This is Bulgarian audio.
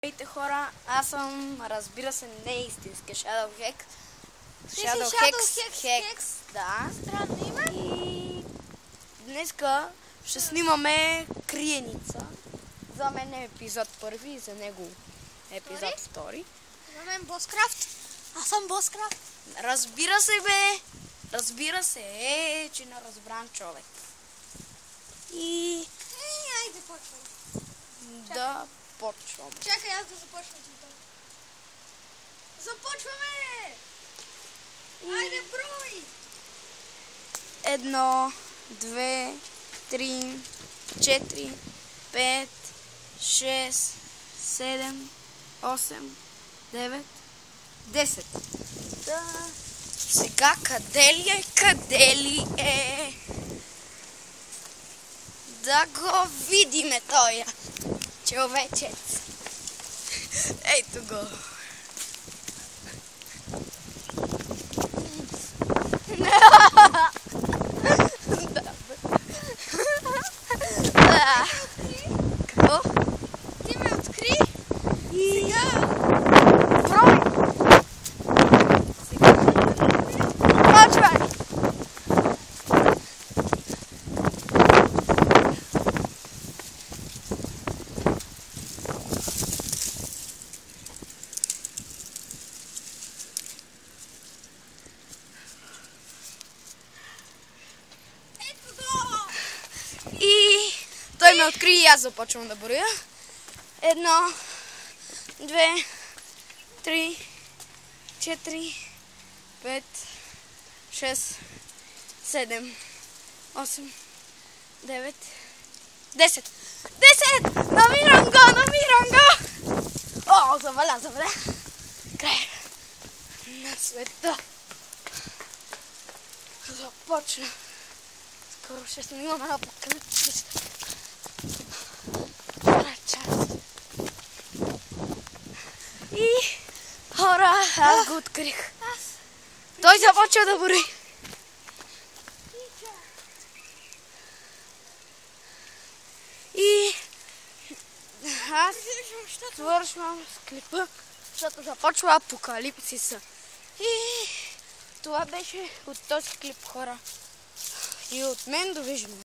Здравейте хора, аз съм, разбира се, не истински Shadow Hex. Hex, да. Странно име. И днеска ще снимаме Криеница. За мен е епизод първи и за него епизод втори. За мен Боскрафт. Аз съм Боскрафт. Разбира се, бе! Разбира се, че не разбран човек. И Айде почвай. да почвам. Чакай аз да започна това. Започваме! Айде брой! 1, 2, 3, 4, 5, 6, 7, 8, 9, 10. Да. Сега къде ли е? Къде ли е? Да го видиме тоя човечец. Ето го. Какво? Ти ме откри? И Сега! брой! Сега почвай! Ето го! И той ме откри и аз започвам да броя. 1, 2, 3, 4, 5, 6, 7, 8, 9, 10. 10! Намирам го! О, заваля! Край на света. Започна. Скоро ще снимаме апокалипсис. И хора, аз го открих. Той започва да бори. И аз свършвам с клипа, защото започва апокалипсиса. И това беше от този клип, хора. И от мен довиждане.